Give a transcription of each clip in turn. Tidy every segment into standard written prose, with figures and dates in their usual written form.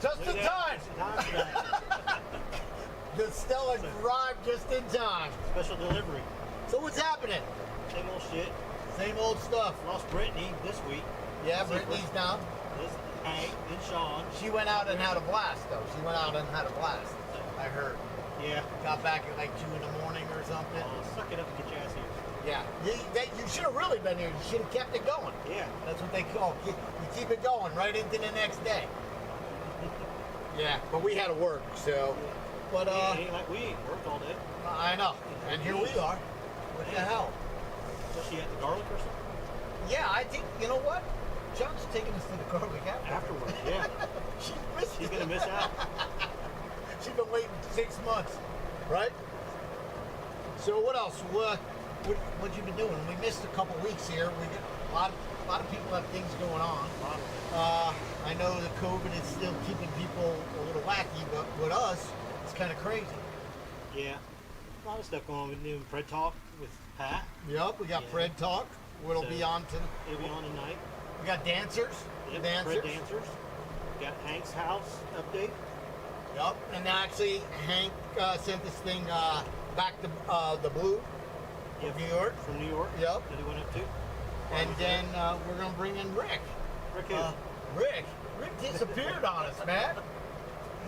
Just in time. The Stella arrived just in time. Special delivery. So what's happening? Same old shit. Same old stuff. Lost Brittani this week. Yeah, Brittany's down. This Hank and Shawn. She went out and had a blast, though. She went out and had a blast. I heard. Yeah. Got back at like 2 in the morning or something. Oh, suck it up and get your ass here. Yeah. You should have really been here. You should have kept it going. Yeah. That's what they call it. You keep it going right into the next day. Yeah, but we had to work, so. But it ain't like we ain't worked all day. I know. And here we are. What the hell? Was she at the garlic or something? Yeah, I think, you know what? John's taking us to the garlic Afterwards, yeah. She's gonna miss out. She's been waiting 6 months, right? So what else? What you been doing? We missed a couple weeks here. We got a lot of people have things going on. I know the COVID is still keeping people a little wacky, but with us, it's kind of crazy. Yeah, a lot of stuff going on. We're doing Fred Talk with Pat. Yep, we got Fred Talk. It'll be on It'll be on tonight. We got dancers. Yep, dancers. Fred dancers. We got Hank's house update. Yep, and actually Hank sent this thing back to the Blue from New York. From New York. Yep. That he went up to. And then we're gonna bring in Rick. Rick who? Rick disappeared on us, man.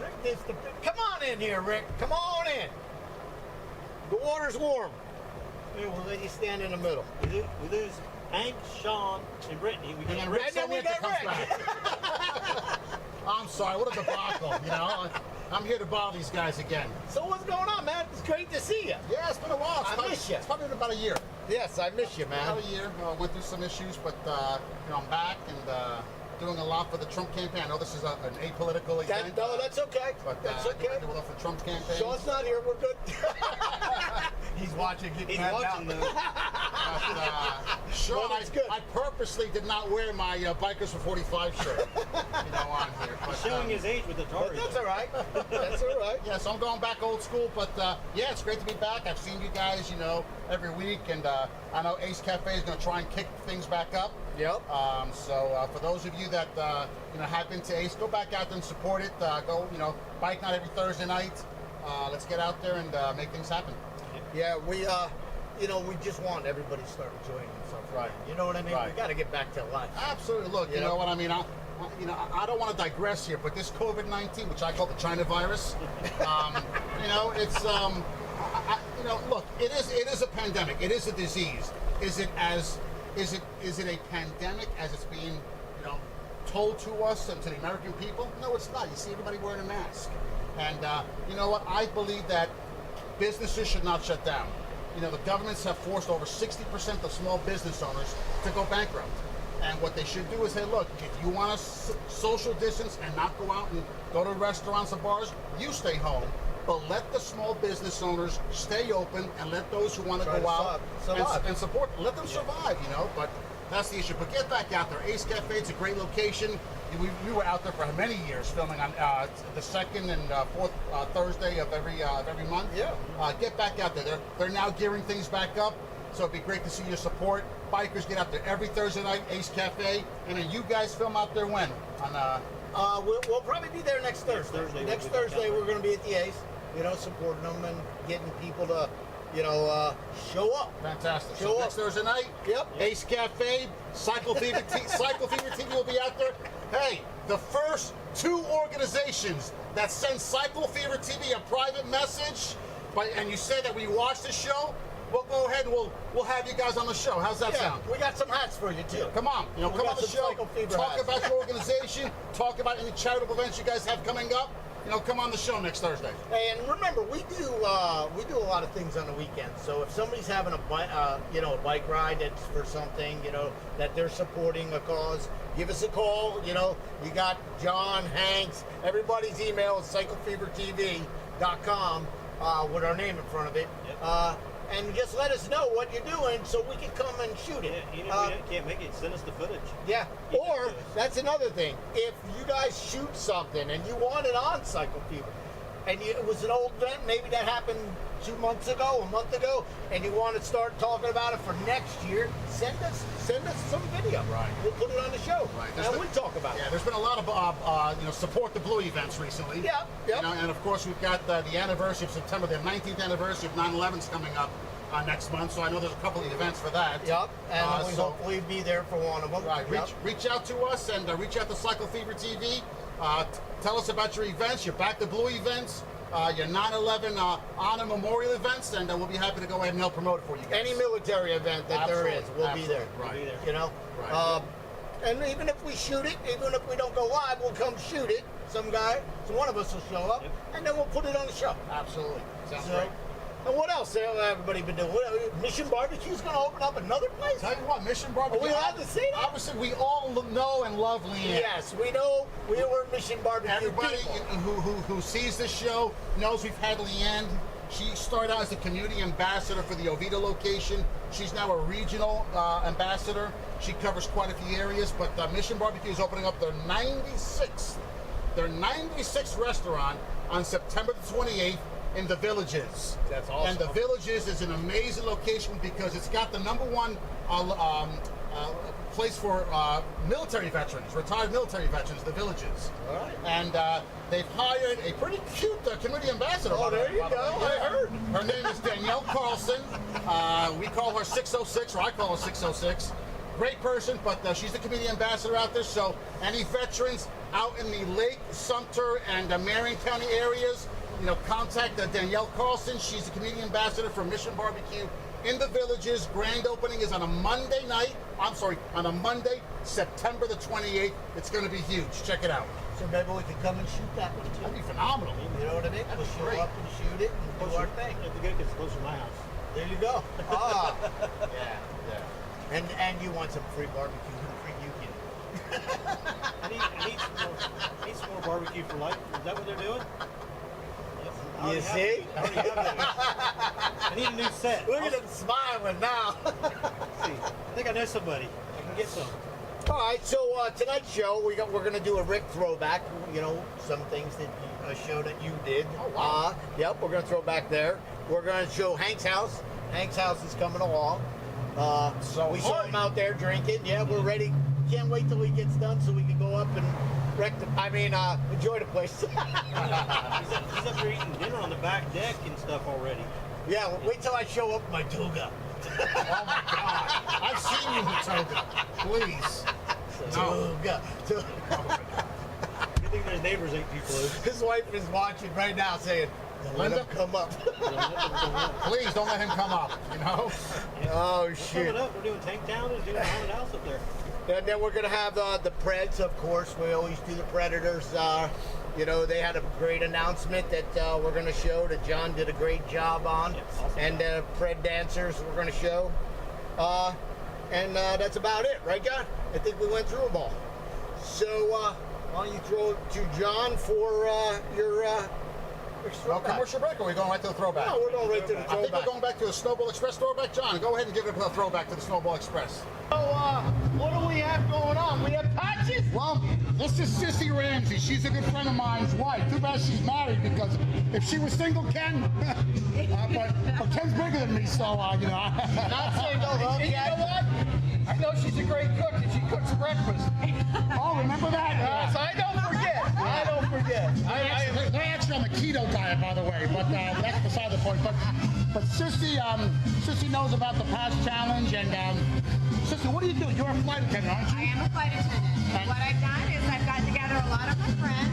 Rick disappeared. Come on in here, Rick. Come on in. The water's warm. Here, we'll let you stand in the middle. We lose Hank, Shawn, and Brittany. We got Rick. Then we got Rick. I'm sorry, what a debacle, you know? I'm here to bother these guys again. So what's going on, man? It's great to see you. Yeah, it's been a while. I miss you. It's probably been about a year. Yes, I miss you, man. About a year. Went through some issues, but you know, I'm back and doing a lot for the Trump campaign. I know this is an apolitical event. No, that's okay. But that's okay. I do a lot for the Trump campaign. Sean's not here. We're good. He's watching. He's watching though. Sean, well, good. I purposely did not wear my Bikers for 45 shirt. You know, on here. But, showing his age with the Atari. That's all right. That's all right. Yeah, so I'm going back old school, but yeah, it's great to be back. I've seen you guys, you know, every week, and I know Ace Cafe is going to try and kick things back up. Yep. So for those of you that you know have been to Ace, go back out there and support it. Go, you know, bike night every Thursday night. Let's get out there and make things happen. Yeah, we you know, we just want everybody to start enjoying themselves. Right. You know what I mean? Right. We got to get back to life. Absolutely. Look, you know what I mean. I don't want to digress here, but this COVID-19, which I call the China virus, you know, it's you know, look, it is a pandemic. It is a disease. Is it a pandemic as it's being, you know, told to us and to the American people? No, it's not. You see everybody wearing a mask, and you know what? I believe that businesses should not shut down. You know, the governments have forced over 60% of small business owners to go bankrupt. And what they should do is say, look, if you want to social distance and not go out and go to restaurants and bars, you stay home. But let the small business owners stay open and let those who want to go out and support, let them survive, you know. But that's the issue. But get back out there. Ace Cafe, it's a great location. We were out there for many years filming on the second and fourth Thursday of every month. Yeah. Get back out there. They're now gearing things back up. So it'd be great to see your support. Bikers get out there every Thursday night, Ace Cafe. And then you guys film out there when? On we'll probably be there next Thursday. Next Thursday we're going to be at the Ace, you know, supporting them and getting people to, you know, show up. Fantastic. Show up. Next Thursday night, Ace Cafe, CycleFever TV will be out there. Hey, the first 2 organizations that send CycleFever TV a private message, and you say that we watch the show, we'll go ahead and we'll have you guys on the show. How's that sound? We got some hats for you too. Come on, you know, come on the show. Talk about your organization. Talk about any charitable events you guys have coming up. You know, come on the show next Thursday. Hey, and remember, we do a lot of things on the weekends. So if somebody's having a bike ride that's for something, you know, that they're supporting a cause, give us a call. You know, you got John, Hanks, everybody's email is CycleFeverTV.com with our name in front of it. Yep. And just let us know what you're doing so we can come and shoot it. Yeah, even if we can't make it, send us the footage. Yeah, or that's another thing. If you guys shoot something and you want it on CycleFever, and it was an old event, maybe that happened 2 months ago, a month ago, and you want to start talking about it for next year, send us some video. Right. We'll put it on the show. Right. And we'll talk about it. Yeah, there's been a lot of support the blue events recently. Yeah. Yep. You know, and of course we've got the anniversary of September, the 19th anniversary of 9/11's coming up next month. So I know there's a couple of events for that. Yep. And we hopefully be there for one of them. Right. Yep. Reach out to us and reach out to CycleFeverTV. Tell us about your events, your Back to Blue events, your 9/11 honor memorial events, and we'll be happy to go ahead and help promote it for you guys. Any military event that there is, we'll be there. Right. Be there. You know? Right. And even if we shoot it, even if we don't go live, we'll come shoot it. So one of us will show up, and then we'll put it on the show. Absolutely. Sounds So, great. and what else has everybody been doing? Mission Barbecue's going to open up another place? Tell you what, Mission Barbecue. Are we allowed to say that? Obviously, we all know and love Leanne. Yes, we know we're Mission Barbecue Everybody people. who sees this show knows we've had Leanne. She started out as the community ambassador for the Oviedo location. She's now a regional ambassador. She covers quite a few areas, but Mission Barbecue is opening up their 96th restaurant on September the 28th in the Villages. That's awesome. And the Villages is an amazing location because it's got the #1 place for military veterans, retired military veterans, the Villages. All right. And they've hired a pretty cute community ambassador. Oh, there you go. I heard. Her name is Danielle Carlson. We call her 606, or I call her 606. Great person, but she's the community ambassador out there. So any veterans out in the Lake, Sumter, and Marion County areas, contact Danielle Carlson. She's the community ambassador for Mission Barbecue in the Villages. Grand opening is on a Monday night. On a Monday, September the 28th. It's going to be huge. Check it out. So maybe we could come and shoot that one too. That'd be phenomenal. You know what I mean? That'd We'll be show great. up and shoot it and do our thing. It'd be good because it's close to my house. There you go. Ah. Yeah. And you want some free barbecue? Who free you get? I need some more barbecue for life. Is that what they're doing? I You already see? I already have that. I need a new set. Look at him smiling now. See, I think I know somebody. I can get some. All right, so tonight's show we're gonna do a Rick throwback. Some things that a show that you did. Oh, wow. Yep, we're gonna throw back there. We're gonna show Hank's house. Hank's house is coming along. So we saw him out there drinking. Yeah, we're ready. Can't wait till he gets done so we can go up and enjoy the place. He's up there eating dinner on the back deck and stuff already. Yeah, wait till I show up in my toga. Oh my God! I've seen you with toga. Please. No. Toga. Good thing those neighbors ain't too close. His wife is watching right now saying, "Let him come up." Please don't let him come up. Oh Coming shit! up, we're doing Tank Town and doing a haunted house up there. And then we're gonna have the Preds, of course. We always do the Predators. They had a great announcement that we're gonna show that John did a great job on, awesome. and Pred dancers we're gonna show. And that's about it, right, John? I think we went through them all. So why don't you throw it to John for your Well, throwback? commercial break, or are we going right to the throwback? No, we're going right to the I think we're throwback. going back to the Snowball Express throwback. John, go ahead and give it a throwback to the Snowball Express. So what do we have going on? We have patches. Well, this is Sissy Ramsey. She's a good friend of mine's wife. Too bad she's married, because if she was single, Ken, but Ken's bigger than me, so Not single, And you know what? I know she's a great cook, and she cooks breakfast. Oh, remember that? Yes, I don't forget. I don't forget. They're actually on the keto diet, by the way, but that's beside the point. But Sissy knows about the past challenge, and Sissy, what do you do? You're a flight attendant, aren't I you? am a flight attendant. What I've done is I've gotten together a lot of my friends.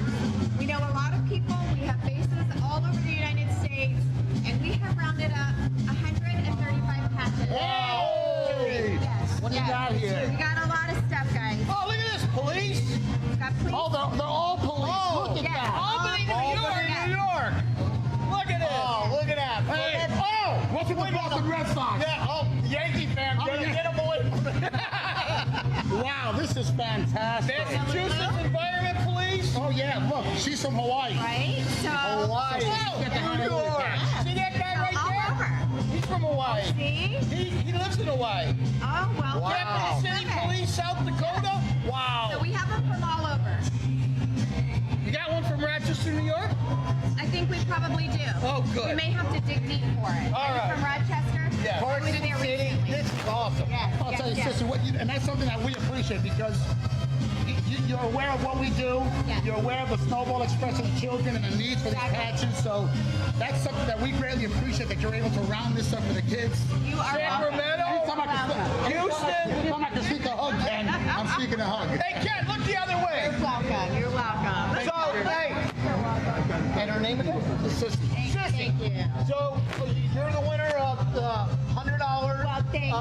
We know a lot of people. We have bases all over the United States, and we have rounded up 135 patches. Hey! Yes. What do you got here? We got a lot of stuff, guys. Oh, look at this, police. We've got police. Oh, they're all police. Oh, Look at yeah. that. Albany, New York, New York. Look at this. Oh, look at that. Hey, What's with the Boston Red Sox? Yeah, Yankee fan, Oh, yeah. get him away from it. Wow, this is fantastic. Massachusetts Environment Police. Oh yeah, look, she's from Hawaii. Right? So, Hawaii. Oh, Get the hell New out of York. Yeah. See that guy right all there? over. He's from Hawaii. See? He lives in Hawaii. Oh, well, Wow. Capital City perfect. Police, South Dakota. So Wow. we have them from all over. You got one from Rochester, New York? I think we probably do. Oh, good. We may have to dig deep for it. All Are you right. from Rochester? Yeah. I was there recently. This is awesome. Yes, I'll yes, tell you, yes. sister, and that's something that we appreciate because you're aware of what we do. Yes. You're aware of the Snowball Express and the children and the needs for these Exactly. patches. So that's something that we greatly appreciate, that you're able to round this up for the kids. You are welcome. Sacramento, Anytime I can, Houston. anytime I can sneak a hug, Ken, I'm sneaking a hug. Hey, Ken, look the other way. You're welcome. You're welcome. So, hey, You're welcome. and her name again? Thank you. So you're the winner of the $100 Well, thank you.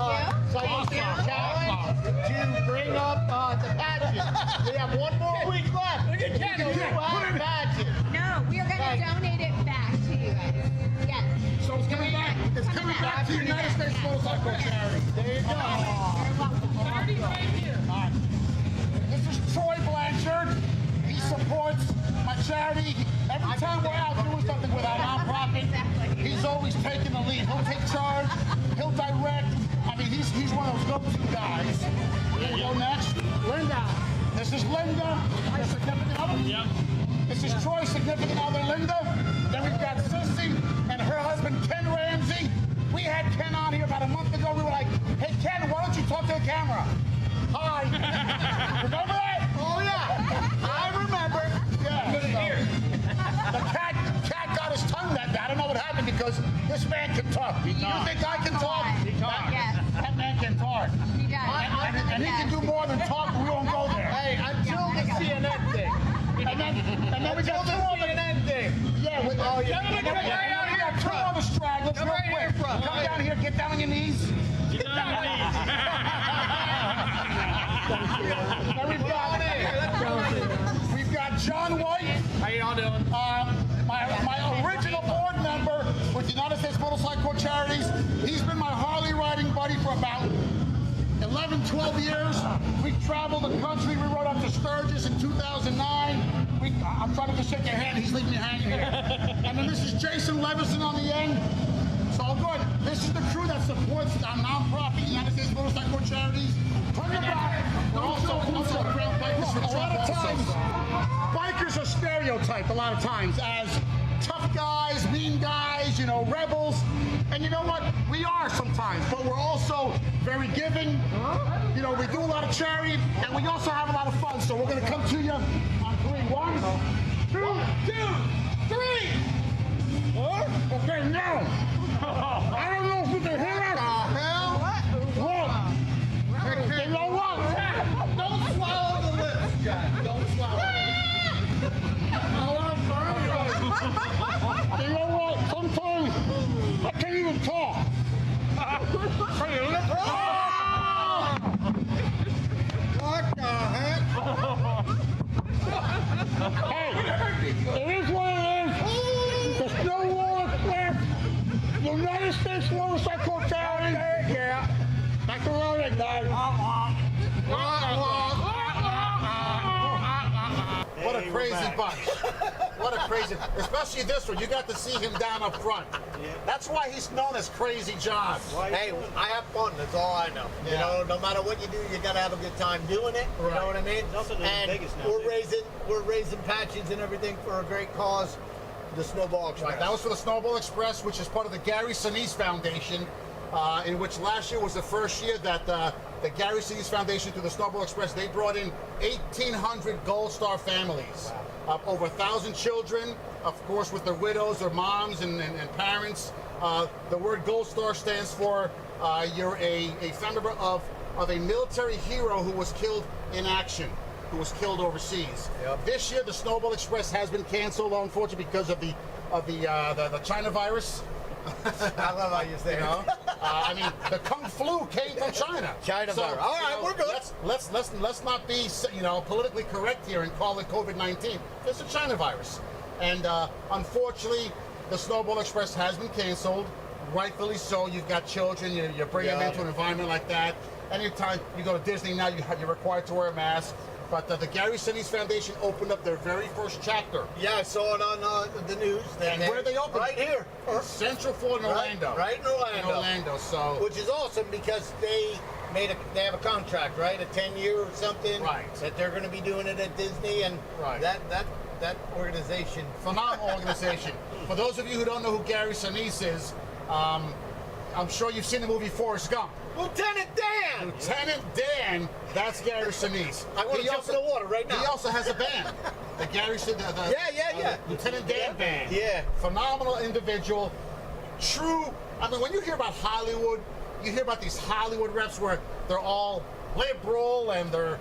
Cycle Thank you. Challenge to bring up the patches. We have one more week left. Look at Ken. You have patches. No, we are going to donate it back to you guys. Yes. So it's coming back. It's coming back to the United States Motorcycle Charity. There you go. You're welcome. Charity right here. All right. This is Troy Blanchard. He supports my charity. Every time we're out doing something with our nonprofit, Exactly. he's always taking the lead. He'll take charge. He'll direct. I mean, he's one of those go-to guys. Here we go next. Linda. This is Linda, her significant other. Yep. This is Troy's significant other, Linda. Then we've got Sissy and her husband, Ken Ramsey. We had Ken on here about a month ago. We were like, hey, Ken, why don't you talk to the camera? Hi. Remember that? Oh yeah, I remember. Yeah. The cat got his tongue that day. I don't know what happened because this man can talk. You think I can talk? Yes. That man can talk. He does. And he can do more than talk, but we won't go there. Hey, until the CNN thing. And then we Until got the two other. CNN thing. Yeah, we Oh, yeah. and then we got two other stragglers Come real right here, quick. bro. Come down here, get down on your knees. Get down, please. Then we've got John White. How y'all doing? My original board member with the United States Motorcycle Charities. He's been my Harley riding buddy for about 11, 12 years. We've traveled the country. We rode up to Sturgis in 2009. I'm trying to just shake your hand. He's leaving me hanging here. And then this is Jason Levison on the end. It's all good. This is the crew that supports our nonprofit United States Motorcycle Charities. Turn your back. We're also great bikers for Tuff. A lot of times, bikers are stereotyped a lot of times as tough guys, mean guys, you know, rebels. And you know what? We are sometimes, but we're also very giving. You know, we do a lot of charity, and we also have a lot of fun. So we're going to come to you on 3. 1, 2, 3. Okay, now. I don't know if you can hear us. Look. You know what? Don't swallow the lips, John. Don't swallow it. You know what? Sometimes I can't even talk. What the heck? Hey, it is what it is. The Snowball Express, United States Motorcycle Charity. Yeah. Back to rolling, guys. What a crazy bunch. What a crazy, especially this one. You got to see him down up front. Yeah. That's why he's known as Crazy John. Hey, I have fun. That's all I know. You Yeah. know, no matter what you do, you gotta have a good time doing it. You know what I mean? It's also in And Vegas now, we're too. raising patches and everything for a great cause, the Snowball Express. Right, that was for the Snowball Express, which is part of the Gary Sinise Foundation, in which last year was the first year that the Gary Sinise Foundation through the Snowball Express, they brought in 1,800 Gold Star families. Over 1,000 children, of course, with their widows, their moms and parents. The word Gold Star stands for you're a family of a military hero who was killed in action, who was killed overseas. Yep. This year, the Snowball Express has been canceled, unfortunately, because of the China virus. I love how you say You know, I mean, the Kung Flu came from China. China virus. All right, we're good. Let's not be, you know, politically correct here and call it COVID-19. It's a China virus, and unfortunately, the Snowball Express has been canceled. Rightfully so. You've got children. You bring them into an environment like that. Anytime you go to Disney now, you're required to wear a mask. But the Gary Sinise Foundation opened up their very first chapter. Yeah, I saw it on the news. And where they opened? Right here. In Central Florida, in Orlando. Right in Orlando. In Orlando, so. Which is awesome because they have a contract, right? A 10-year or something. Right. That they're going to be doing it at Disney, and Right. that that organization. Phenomenal organization. For those of you who don't know who Gary Sinise is, I'm sure you've seen the movie Forrest Gump. Lieutenant Dan! Lieutenant Dan, that's Gary Sinise. I want to jump in the water right now. He also has a band. The Gary Yeah. Lieutenant Dan band. Yeah. Phenomenal individual. True. I mean, when you hear about Hollywood, you hear about these Hollywood reps where they're all liberal and they're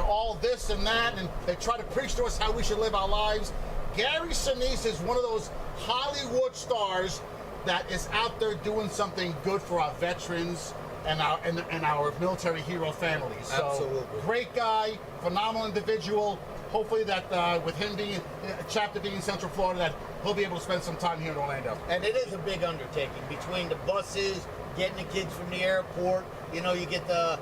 all this and that, and they try to preach to us how we should live our lives. Gary Sinise is one of those Hollywood stars that is out there doing something good for our veterans and our military hero families. So, absolutely. Great guy, phenomenal individual. Hopefully that with him being chapter being in Central Florida, that he'll be able to spend some time here in Orlando. And it is a big undertaking between the buses, getting the kids from the airport. You know, you get the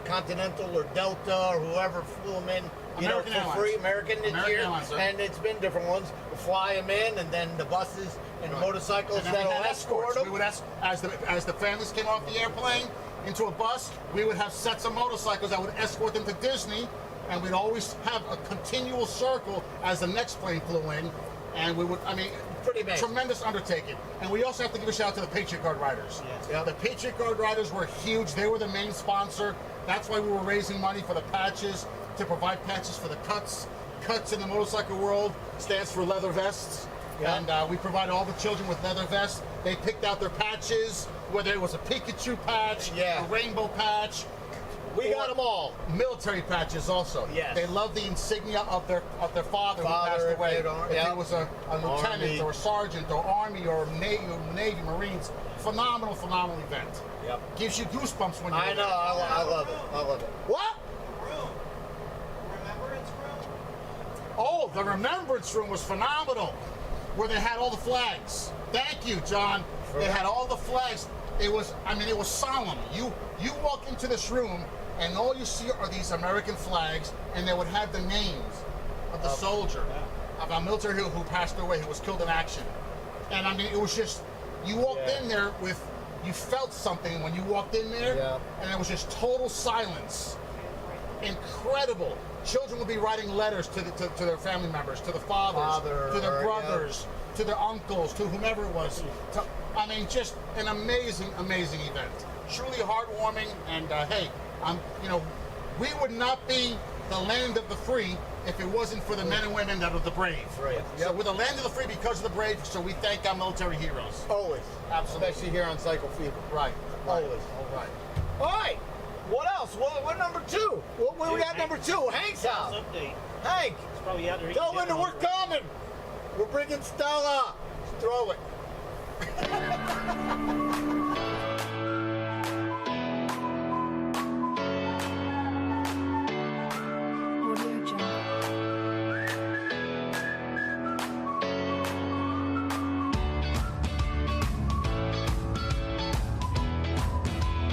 Continental or Delta or whoever flew them in. American for Airlines. free, American this American year, Airlines, sir. and it's been different ones. We'll fly them in, and then the buses and the motorcycles And then we that'll had escort escorts. them. We would as the families came off the airplane into a bus, we would have sets of motorcycles that would escort them to Disney, and we'd always have a continual circle as the next plane flew in, and we would, Pretty amazing. tremendous undertaking. And we also have to give a shout out to the Patriot Guard riders. Yes. Yeah. The Patriot Guard riders were huge. They were the main sponsor. That's why we were raising money for the patches, to provide patches for the cuts. Cuts in the motorcycle world stands for leather vests. Yeah. And we provide all the children with leather vests. They picked out their patches, whether it was a Pikachu patch, Yeah. a rainbow patch. We or got them all. Military patches also. Yes. They love the insignia of their father who Father, passed if away. they don't- If yeah. it was a lieutenant Army. or a sergeant or Army or Navy, Marines. Phenomenal event. Yep. Gives you goosebumps when you I know. I love it. I love it. What? Oh, the Remembrance Room was phenomenal, where they had all the flags. Thank you, John. They had all the flags. It was solemn. You walk into this room, and all you see are these American flags, and they would have the names of the soldier, of our military who passed away, who was killed in action. And it was just, you walked in there you felt something when you walked in there, Yeah. and it was just total silence. Incredible. Children would be writing letters to their family members, to the fathers, to their brothers, to their uncles, to whomever it was. Just an amazing event. Truly heartwarming, and hey, we would not be the land of the free if it wasn't for the men and women that are the brave. Right. So we're the land of the free because of the brave, so we thank our military heroes. Always. Absolutely. Especially here on Cycle Fever. Right. Always. All right. All right. What else? What number two? What we got number two? Hank's house. Update. Hank, It's probably out there. eating tell Linda dinner we're already. coming. We're bringing Stella. Just throw it. Audio Jungle. Audio Jungle. Audio Jungle.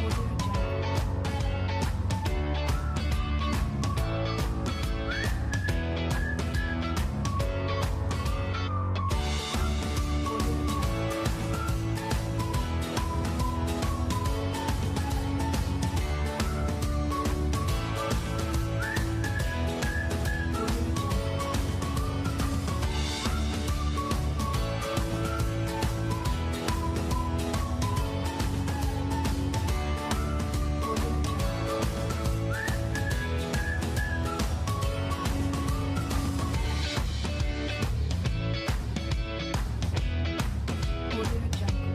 Audio Jungle. Audio Jungle. Audio Jungle. Audio Jungle. Audio Jungle. Audio Jungle.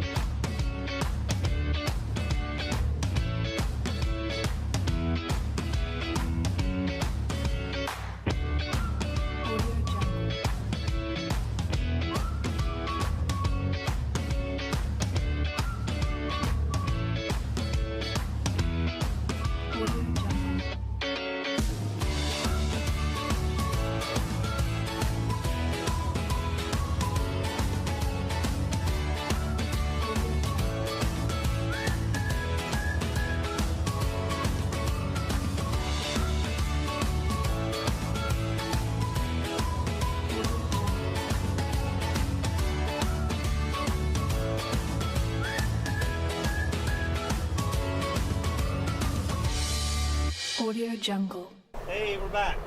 Audio Jungle. Audio Jungle. Hey, we're back.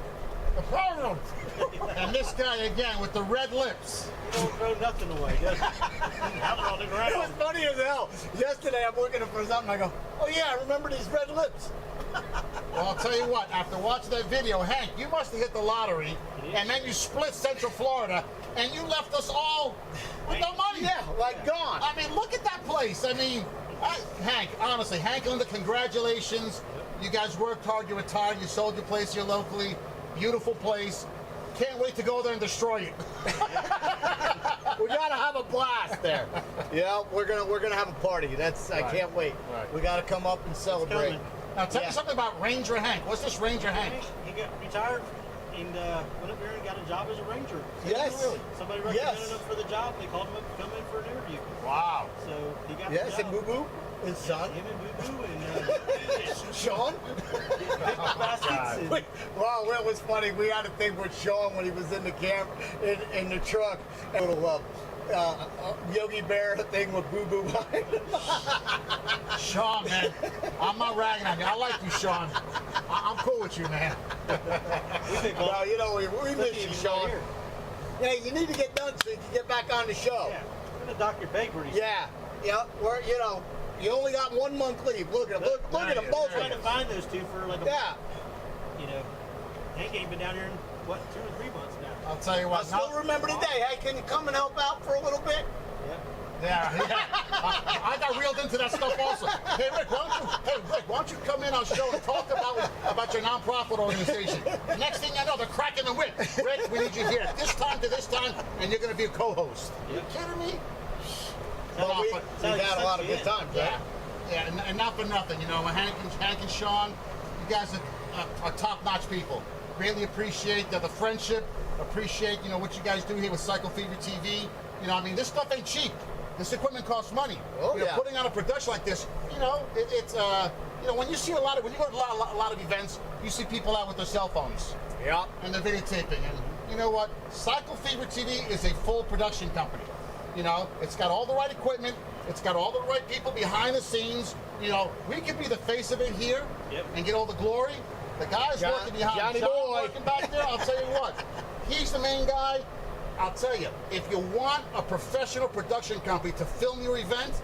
The power room. And this guy again with the red lips. You don't throw nothing away, does he? Have it on the ground. It was funny as hell. Yesterday I'm looking for something. I go, oh yeah, I remember these red lips. Well, I'll tell you what, after watching that video, Hank, you must have hit the lottery, and then you split Central Florida, and you left us all with no money. Yeah, like gone. I mean, look at that place. I mean, Hank, honestly, Hank Linda, congratulations. You guys worked hard, you retired, you sold your place here locally. Beautiful place. Can't wait to go there and destroy it. We gotta have a blast there. Yeah, we're gonna have a party. That's I can't wait. Right. We gotta come up and celebrate. coming. Now tell me something about Ranger Hank. What's this Ranger Hank? He got retired and went up there and got a job as a ranger. Yes. Really. Somebody recommended Yes. him for the job. They called him up to come in for an interview. Wow. So he got Yes, the and job. Boo Boo, his son, Him and Boo Boo and Sean. baskets. And, Wow, that was funny. We had a thing with Shawn when he was in the camp in the truck. A little Yogi Bear thing with Boo Boo behind him. Shawn, man, I'm not ragging on you. I like you, Shawn. I'm cool with you, man. Well, you know, we miss you, he's Sean. not here. Yeah, you need to get done so you can get back on the show. Yeah, we're gonna dock your pay pretty soon. Yeah, we're, you know, you only got 1 month leave. Look at them both of Trying to them. find those two for like a Yeah, you know, Hank ain't been down here in what 2 or 3 months now. I'll tell you I what. still remember the day. Hey, can you come and help out for a little bit? Yeah. Yeah. I got reeled into that stuff also. Hey, Rick, why don't you come in on show and talk about your nonprofit organization? Next thing I know, they're cracking the whip. Rick, we need you here this time to this time, and you're going to be a co-host. Yeah. You kidding me? Well, we Sounds had a lot of like good times, right? Yeah, and not for nothing. You know, Hank and Shawn, you guys are top-notch people. Greatly appreciate the friendship. Appreciate, you know, what you guys do here with CycleFeverTV. You know, I mean, this stuff ain't cheap. This equipment costs money. Oh, you know, yeah. putting on a production like this, you know, it's you know, when you see when you go to a lot of events, you see people out with their cell phones. Yeah. And they're videotaping. And you know what? CycleFeverTV is a full production company. You know, it's got all the right equipment. It's got all the right people behind the scenes. You know, we could be the face of it here and get all the glory. The guy's working behind. Johnny John boy. working back there. I'll tell you what. He's the main guy. I'll tell you, if you want a professional production company to film your event,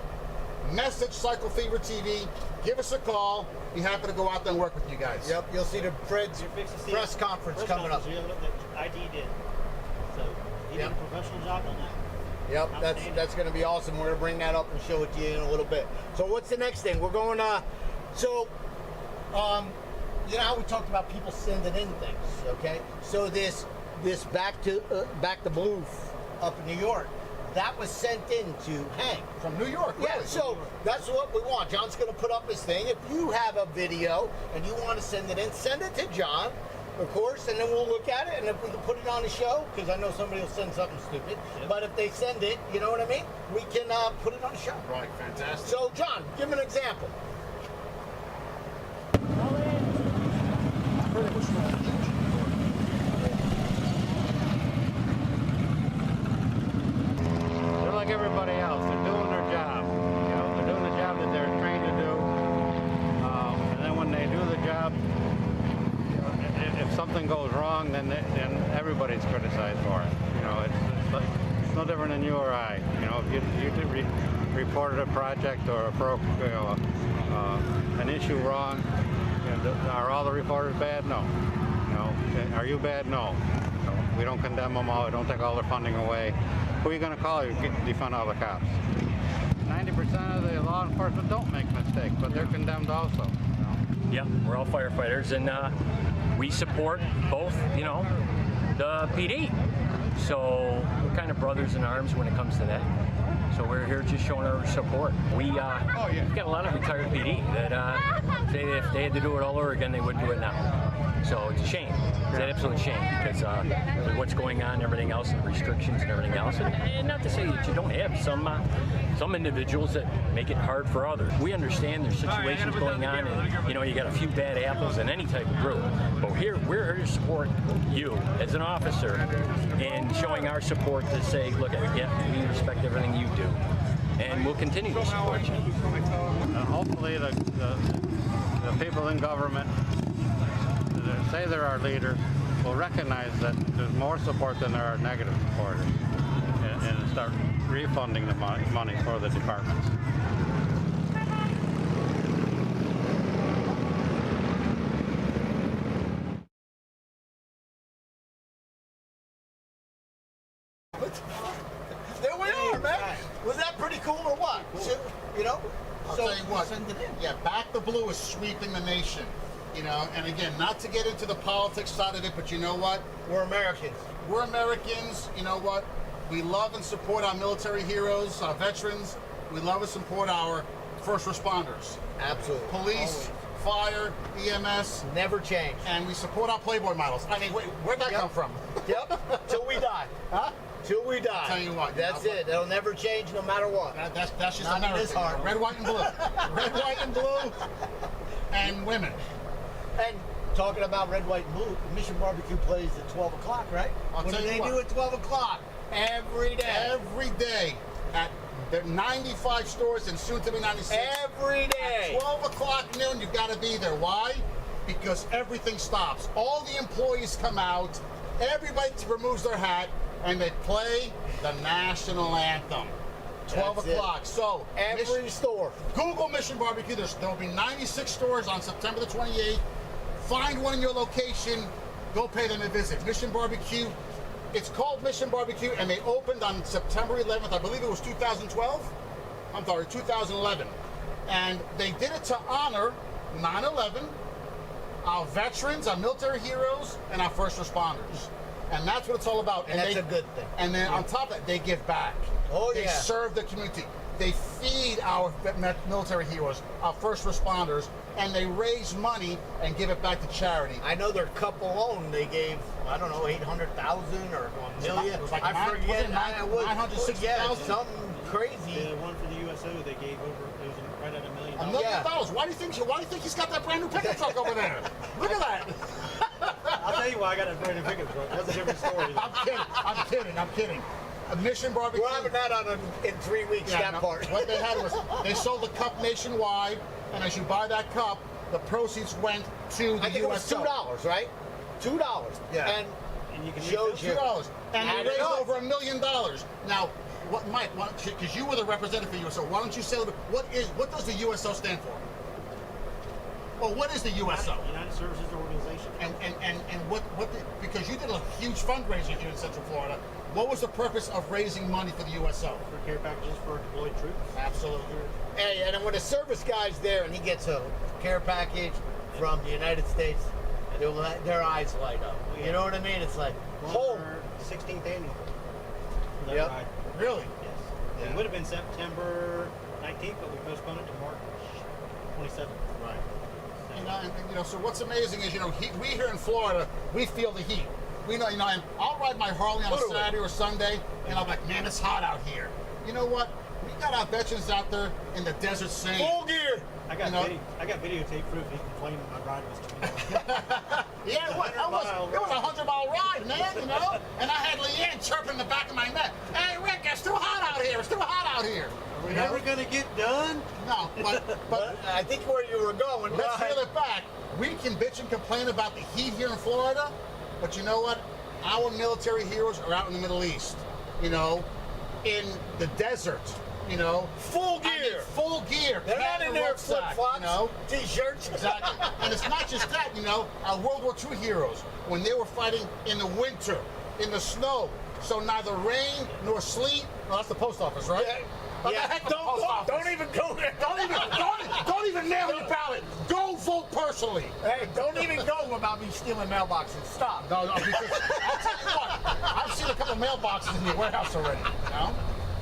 message CycleFeverTV, give us a call. Be happy to go out there and work with you guys. Yep, you'll see the You're fixing to see press conference coming up. Yeah, look, that ID did. So he did a professional job on that. Yep, Outstanding. that's going to be awesome. We're going to bring that up and show it to you in a little bit. So what's the next thing? We're going you know how we talked about people sending in things, okay? So this back to blue up in New York, that was sent in to Hank. From New York, really? Yeah, so that's what we want. John's going to put up his thing. If you have a video and you want to send it in, send it to John, of course, and then we'll look at it, and if we can put it on the show, because I know somebody will send something stupid, but if they send it, you know what I mean? We can put it on the show. Right, fantastic. So, John, give him an example. They're like everybody else. They're doing their job. You know, they're doing the job that they're trained to do. And then when they do the job, you know, if something goes wrong, then everybody's criticized for it. You know, it's no different than you or I. You know, if you reported a project or an issue wrong, you know, are all the reporters bad? No. You know, are you bad? No. We don't condemn them all. We don't take all their funding away. Who are you going to call? You defund all the cops. 90% of the law enforcement don't make mistakes, but they're condemned also. You know? Yeah, we're all firefighters, and we support both, you know, the PD. So we're kind of brothers in arms when it comes to that. So we're here just showing our support. We've got a lot of retired PD that say that if they had to do it all over again, they wouldn't do it now. So it's a shame. It's an absolute shame because with what's going on and everything else and restrictions and everything else. And not to say that you don't have some individuals that make it hard for others. We understand there's situations going on and, you know, you got a few bad apples in any type of group. But we're here to support you as an officer and showing our support to say, look, yeah, we respect everything you do. And we'll continue to support you. Hopefully the people in government that say they're our leader will recognize that there's more support than there are negative supporters, and start refunding the money for the departments. There we are, man. Was that pretty cool or what? Cool. You know? I'll So tell you what. send it in. Yeah, Back the Blue is sweeping the nation. You know, and again, not to get into the politics side of it, but you know what? We're Americans. We're Americans. You know what? We love and support our military heroes, our veterans. We love and support our first responders, Absolutely. police, fire, EMS, Never change. and we support our Playboy models. I mean, wait, where'd that Yep. come from? Yep. Till we die. Huh? Till we die. Tell you what, That's you know, it. It'll never change no matter what. That's just Not in America. this heart. Red, white, and blue. Red, white, and blue, and women. And talking about red, white, and blue, Mission Barbecue plays at 12 o'clock, right? I'll What tell do you they what. do at 12 o'clock? Every day. Every day at the 95 stores and soon to be 96. Every day. 12 o'clock noon, you got to be there. Why? Because everything stops. All the employees come out, everybody removes their hat, and they play the national anthem. 12 That's it. o'clock. So, Every store. Google Mission Barbecue. There'll be 96 stores on September the 28th. Find one in your location. Go pay them a visit. Mission Barbecue. It's called Mission Barbecue, and they opened on September 11th. I believe it was 2012. I'm sorry, 2011. And they did it to honor 9/11, our veterans, our military heroes, and our first responders. And that's what it's all about. And that's a good thing. And then on top of it, they give back. Oh, They yeah. serve the community. They feed our military heroes, our first responders, and they raise money and give it back to charity. I know their cup alone, they gave, I don't know, 800,000 or a million. It was like I nine- forget. was it nine- I was- 960,000? Yeah, something crazy. The one for the USO, they gave over, it was right at $1 million. $1 million. Yeah. Why do you think he's got that brand new pickup truck over there? Look at that. I'll tell you why I got a brand new pickup truck. That's a different story. I'm kidding. A Mission Barbecue. We're having that on in 3 weeks, Yeah, that no, part. What they had was they sold the cup nationwide, and as you buy that cup, the proceeds went to the I think it was USO. $2, right? $2. Yeah. And And you can shows you. $2, and Add they it raised up. over $1 million. Now, what, Mike? Because you were the representative for USO, why don't you say what does the USO stand for? Well, what is the USO? United Services Organization. And because you did a huge fundraiser here in Central Florida, what was the purpose of raising money for the USO? For care packages for deployed troops. Absolutely. Hey, and when a service guy's there and he gets a care package from the United States, their eyes light up. You know what I mean? It's like, Whole oh, 16th annual. For that Yep. ride. Really? Yes. Yeah. It would have been September 19th, but we postponed it to March 27th. Right. So what's amazing is, we here in Florida, we feel the heat. We know, and I'll ride my Harley on a Literally. Saturday or Sunday, and I'm like, man, it's hot out here. You know what? We got our veterans out there in the desert saying, full gear. I got You know- I got videotape proof he complained my ride was too long. yeah, it was a 100-mile ride, man, And I had Leanne chirping in the back of my neck. Hey, Rick, it's too hot out here. It's too hot out here. Are we never gonna get done? No, but I think where you were going. let's right? reel it back. We can bitch and complain about the heat here in Florida, but you know what? Our military heroes are out in the Middle East, in the desert, Full gear. full gear. They're not in there flip rucksack, flops, t-shirts. Exactly. And it's not just that, our World War II heroes, when they were fighting in the winter, in the snow, so neither rain nor sleet. No, that's the post office, right? Yeah. What the Yeah. heck with the post office? Don't even go there. Don't even nail your ballot. Go vote personally. Hey, don't even go about me stealing mailboxes. Stop. No, because I'll tell you what, I've seen a couple mailboxes in your warehouse already.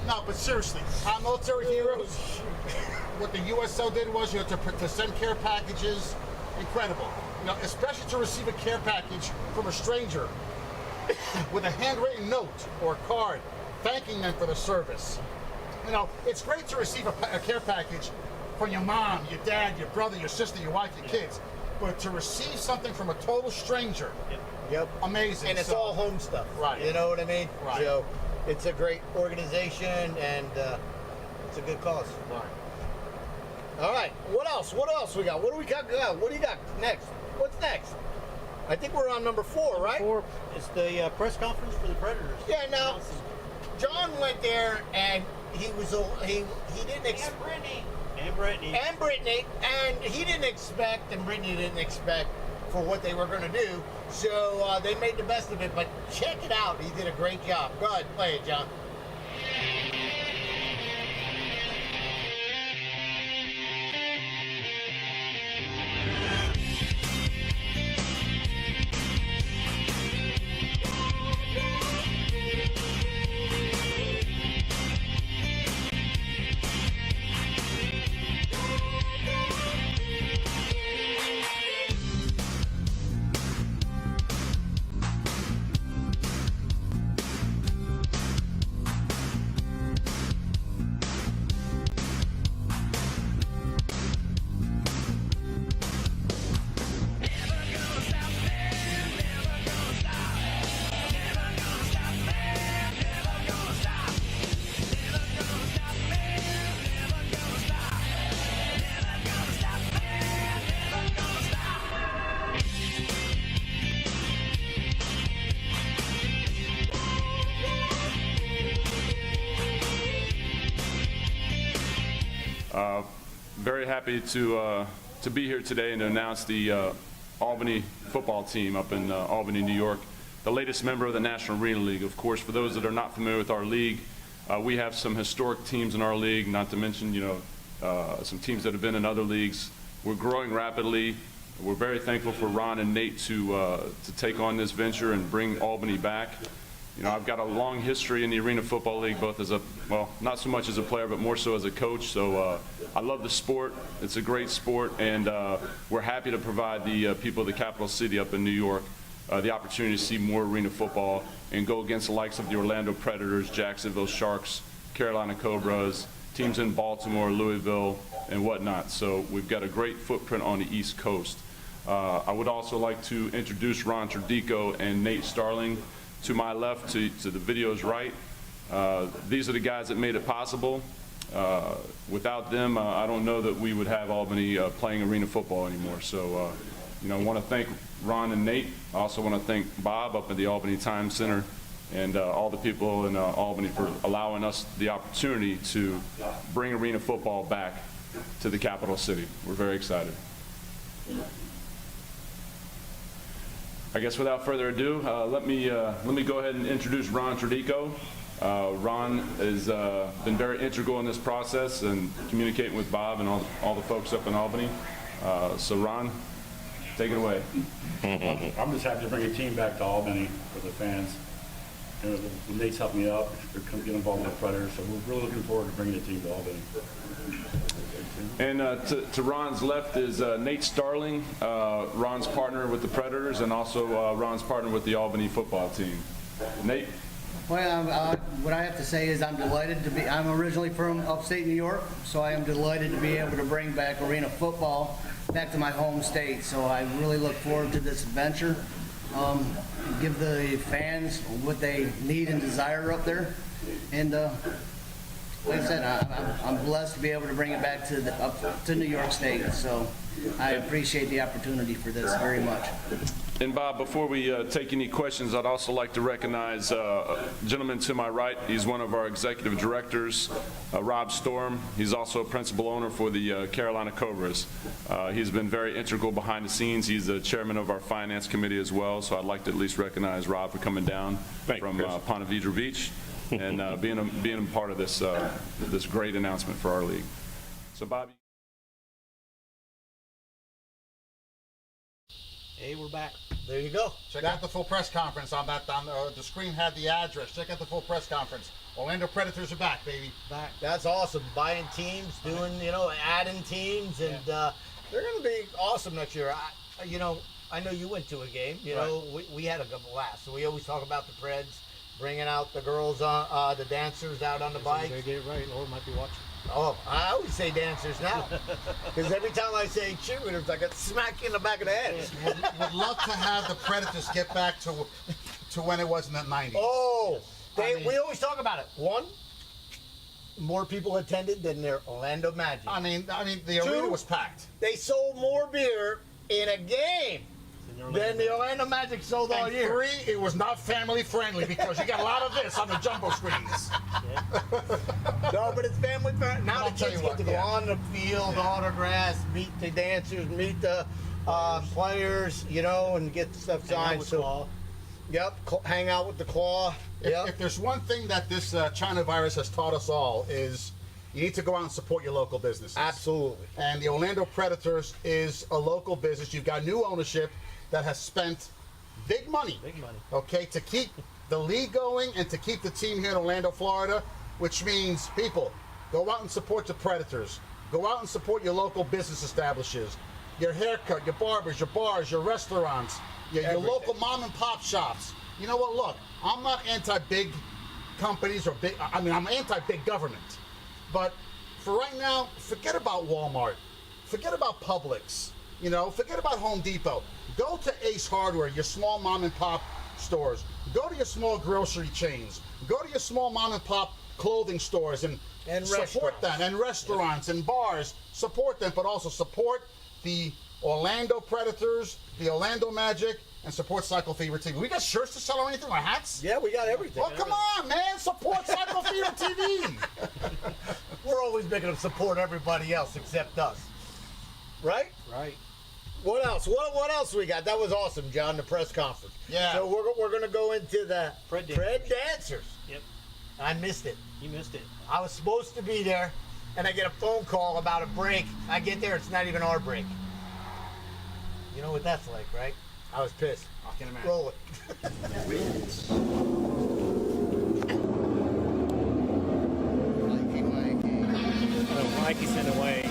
No, but seriously, our military heroes, what the USO did was to send care packages, incredible. Especially to receive a care package from a stranger with a handwritten note or a card thanking them for the service. It's great to receive a care package from your mom, your dad, your brother, your sister, your wife, your kids, but to receive something from a total stranger, Yep. amazing. And it's So- all home stuff. Right. You know what I mean? Right. So it's a great organization and it's a good cause. Right. All right. What else? What else we got? What do we got? What do you got next? What's next? I think we're on number 4, right? 4 is the press conference for the Predators. Yeah. Now, John went there and he didn't expect. And Brittani. And Brittani, and he didn't expect, and Brittani didn't expect for what they were going to do. So they made the best of it. But check it out. He did a great job. Go ahead, play it, John. Very happy to be here today and to announce the Albany football team up in Albany, New York, the latest member of the National Arena League. Of course, for those that are not familiar with our league, we have some historic teams in our league, not to mention, some teams that have been in other leagues. We're growing rapidly. We're very thankful for Ron and Nate to take on this venture and bring Albany back. I've got a long history in the Arena Football League, both as not so much as a player, but more so as a coach. So I love the sport. It's a great sport, and we're happy to provide the people of the capital city up in New York the opportunity to see more arena football and go against the likes of the Orlando Predators, Jacksonville Sharks, Carolina Cobras, teams in Baltimore, Louisville, and whatnot. So we've got a great footprint on the East Coast. I would also like to introduce Ron Tradico and Nate Starling. To my left, to the video's right. These are the guys that made it possible. Without them, I don't know that we would have Albany playing arena football anymore. So, I want to thank Ron and Nate. I also want to thank Bob up at the Albany Times Center and all the people in Albany for allowing us the opportunity to bring arena football back to the capital city. We're very excited. I guess without further ado, let me go ahead and introduce Ron Tradico. Ron has been very integral in this process and communicating with Bob and all the folks up in Albany. So Ron, take it away. I'm just happy to bring a team back to Albany for the fans. Nate's helped me out. They're going to get involved with the Predators, so we're really looking forward to bringing the team to Albany. And to Ron's left is Nate Starling, Ron's partner with the Predators, and also Ron's partner with the Albany football team. Nate? Well, what I have to say is I'm delighted to be, I'm originally from upstate New York, so I am delighted to be able to bring back arena football back to my home state. So I really look forward to this adventure. Give the fans what they need and desire up there. And like I said, I'm blessed to be able to bring it back to New York State. So I appreciate the opportunity for this very much. And Bob, before we take any questions, I'd also like to recognize a gentleman to my right. He's one of our executive directors, Rob Storm. He's also a principal owner for the Carolina Cobras. He's been very integral behind the scenes. He's the chairman of our finance committee as well, so I'd like to at least recognize Rob for coming down from Ponte Vedra Beach and being a part of this this great announcement for our league. So Bob. Hey, we're back. There you go. Check out the full press conference on that. The screen had the address. Check out the full press conference. Orlando Predators are back, baby. Back. That's awesome. Buying teams, doing, adding teams, and they're going to be awesome next year. I know you went to a game. We had a good blast. So we always talk about the Preds, bringing out the girls, the dancers out on the bike. They get it right. Lord might be watching. Oh, I always say dancers now. Because every time I say cheerleaders, I get smacked in the back of the head. Would love to have the Predators get back to when it was in the 90s. Oh, we always talk about it. One, more people attended than their Orlando Magic. I mean, the arena was packed. They sold more beer in a game than the Orlando Magic sold all And year. 3, it was not family friendly because you got a lot of this on the jumbo screens. No, but it's family friendly. Now I'll the tell kids you get to what, go yeah. on the field, on the grass, meet the dancers, meet the players, you know, and get stuff signed. So, yep, hang out with the Claw. Yep. If there's one thing that this China virus has taught us all is you need to go out and support your local businesses. Absolutely. And the Orlando Predators is a local business. You've got new ownership that has spent big money, okay, to keep the league going and to keep the team here in Orlando, Florida, which means, people, go out and support the Predators. Go out and support your local business establishments, your haircut, your barbers, your bars, your restaurants, your local mom and pop shops. You know what, look, I'm not anti-big companies or big, I mean, I'm anti-big government. But for right now, forget about Walmart. Forget about Publix. You know, forget about Home Depot. Go to Ace Hardware, your small mom and pop stores. Go to your small grocery chains. Go to your small mom and pop clothing stores and support them. And restaurants and bars. Support them, but also support the Orlando Predators, the Orlando Magic, and support CycleFeverTV. We got shirts to sell or anything, or hats? Yeah, we got everything. Well, come on, man. Support CycleFeverTV. We're always making them support everybody else except us. Right? Right. What else? What else we got? That was awesome, John, the press conference. Yeah. So we're going to go into the Pred dancers. Yep. I missed it. You missed it. I was supposed to be there, and I get a phone call about a break. I get there, it's not even our break. You know what that's like, right? I was pissed. I can imagine. Roll it. Oh, Mikey sent away.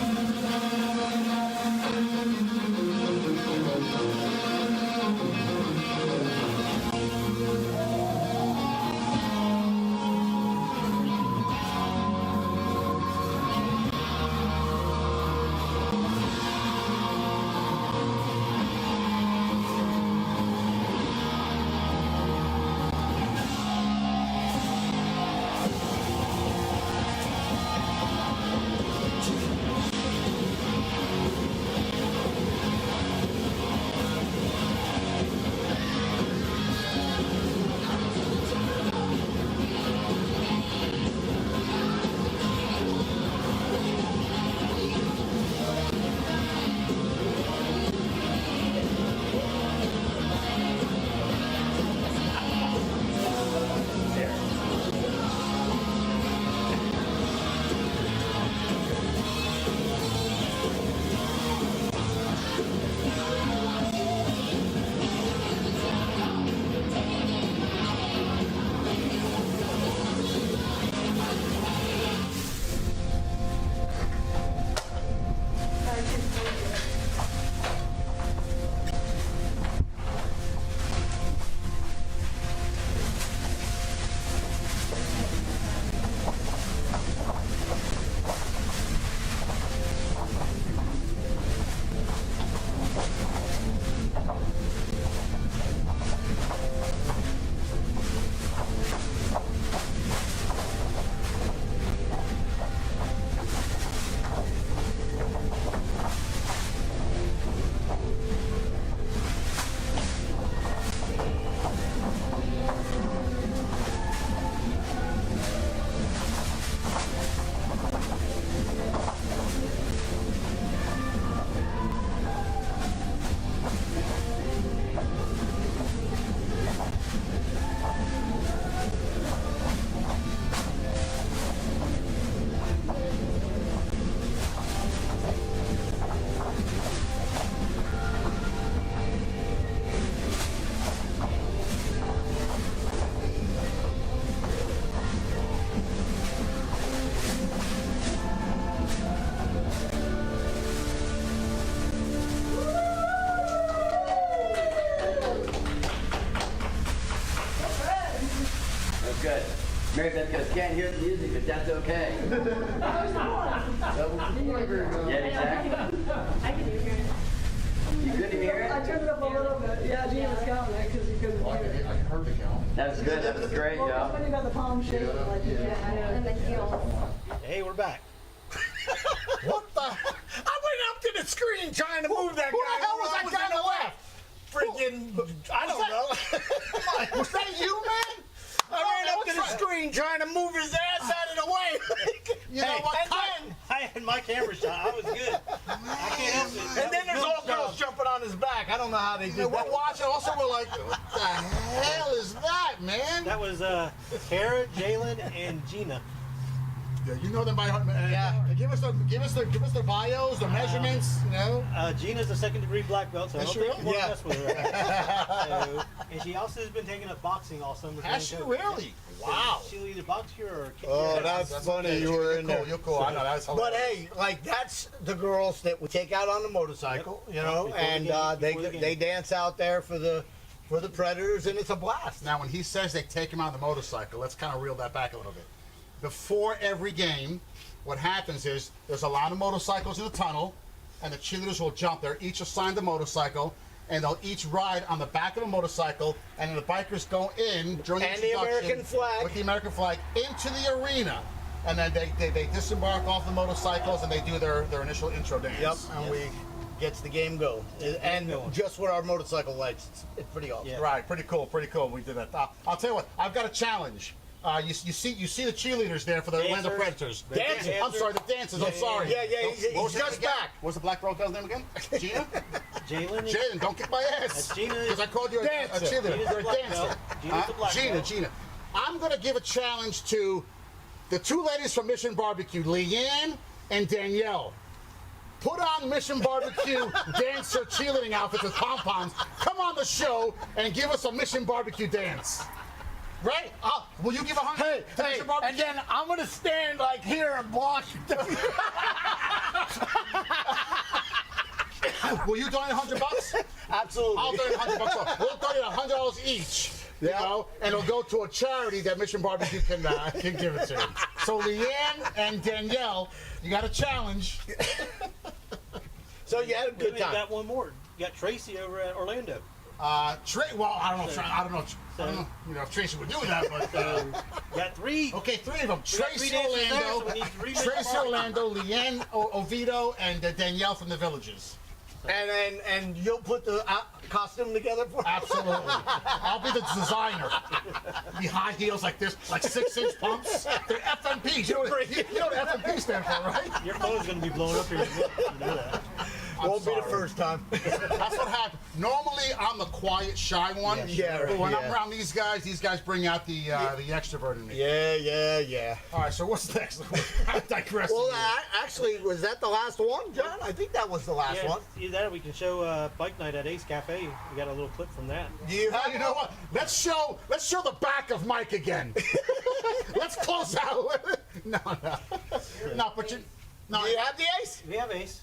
Good. Mary Beth goes, can't hear the music, but that's okay. Yeah, exactly. I can hear it. You couldn't hear it? I turned it up a little bit. Yeah, Gene was counting it because he couldn't hear it. I heard the count. That was good. That was great, Well, y'all. it's when you got the palm shaking like you can't hear it. And the heels. Hey, we're back. What the? I went up to the screen trying to move that Who guy. the hell was over. that guy on the left? freaking, I don't know. Was that you, man? I ran up to the screen trying to move his ass out of the way. You know what? I had my camera shot. I was good. I can't help it. And then there's all girls jumping on his back. I don't know how they did that. We're watching. Also, we're like, what the hell is that, man? That was Kara, Jalen, and Gina. Yeah, you know them by heart. Give us their bios, their measurements. You know. Gina's a second-degree black belt, so I don't think you want to Yeah. mess with her. So, and she also has been taking up boxing all summer. Has she really? Wow. She'll either box you or kick Oh, your ass. that's funny. You were in there. You're cool. I know that's But hilarious. hey, like that's the girls that we take out on the motorcycle, you know, Before the and game, before the they game. dance out there for the Predators, and it's a blast. Now, when he says they take him on the motorcycle, let's kind of reel that back a little bit. Before every game, what happens is there's a lot of motorcycles in the tunnel, and the cheerleaders will jump. They're each assigned a motorcycle, and they'll each ride on the back of a motorcycle, and then the bikers go in during the And the introduction American flag. with the American flag into the arena, and then they disembark off the motorcycles and they do their initial intro dance. Yep, and we gets the game going, and just with our motorcycle lights, it's pretty awesome. Right, pretty cool. We did that. I'll tell you what, I've got a challenge. You see the cheerleaders there for the Orlando Dancers. Predators. Dancers. I'm sorry, the dancers. I'm sorry. Yeah, What was he's her just name again? back. What's the black girl's name again? Gina? Jalen. Jaden, don't kick my ass. That's Gina. Because I called you a Dancer. cheerleader. Gina's You're a a black dancer. belt. Gina's a black belt. Gina. I'm going to give a challenge to the two ladies from Mission Barbecue, Leanne and Danielle. Put on Mission Barbecue dancer cheerleading outfits with pom-poms. Come on the show and give us a Mission Barbecue dance. Right? Will you give 100? Hey, to Mission Barbecue? and then I'm gonna stand like here and block. Will you donate $100? Absolutely. I'll donate $100. We'll donate $100 each. You know, and it'll go to a charity that Mission Barbecue can give it to. So Leanne and Danielle, you got a challenge. So you had a good We time. got one more. You got Tracy over at Orlando. Well, I don't know. You know if Tracy would do that, but got three. Okay, three of them. We got Tracy three dancers there, Orlando, so we need three Tracy Mission Orlando, Leanne Oviedo, and Danielle from the Villages. And you'll put the costume together for Absolutely. I'll be the designer. Be high heels like this, like 6-inch pumps. They're FMPs. You know what FMP stand for, right? Your phone's going to be blowing up here. You know that. Won't be the first time. That's what happened. Normally, I'm the quiet, shy one. Yeah, But when yeah. I'm around these guys bring out the extrovert in me. Yeah. All right, so what's next? I'm digressing. Well, actually, was that the last one, John? I think that was the last one. Either that or we can show Bike Night at Ace Cafe. We got a little clip from that. You know what? Let's show the back of Mike again. Let's close out. No, but you. No, Do you have the ace? We have Ace.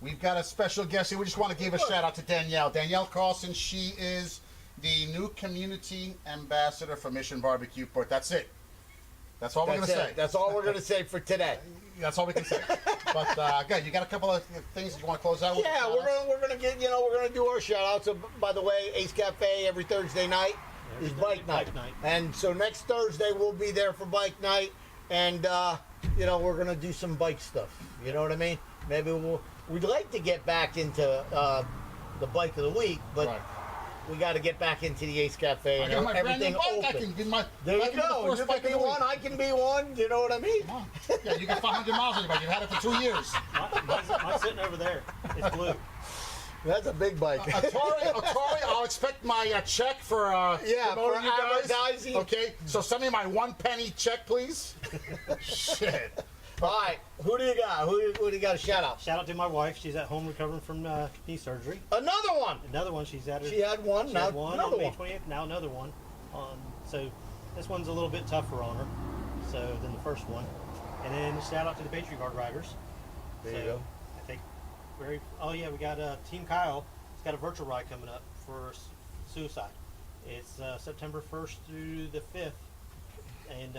we've got a special guest here. We just want to give a shout out to Danielle. Danielle Carlson, she is the new community ambassador for Mission Barbecue Port. That's it. That's all we're going to say. That's all we're going to say for today. That's all we can say. But good, you got a couple of things you want to close out with? Yeah, we're gonna get, we're gonna do our shout outs. So, by the way, Ace Cafe every Thursday night is Bike Night. And so next Thursday we'll be there for Bike Night, and we're gonna do some bike stuff. You know what I mean? Maybe we'd like to get back into the bike of the week, but we got to get back into the Ace Cafe and everything open. There you go. You can be one. I can be one. You know what I mean? Yeah, you got 500 miles on your bike. You've had it for 2 years. Mine's sitting over there. It's blue. That's a big bike. Atari, I'll expect my check for for you guys. advertising. Okay, so send me my 1 penny check, please. Shit. All right, who do you got? Who do you got a shout out? Shout out to my wife. She's at home recovering from knee surgery. Another one. Another one. She's at her. She had one. She Now had one another on May one. 28th. Now another one. So this one's a little bit tougher on her. So than the first one. And then shout out to the Patriot Guard riders. There you go. I think Oh yeah, we got Team Kyle. He's got a virtual ride coming up for suicide. It's September 1st through the 5th. And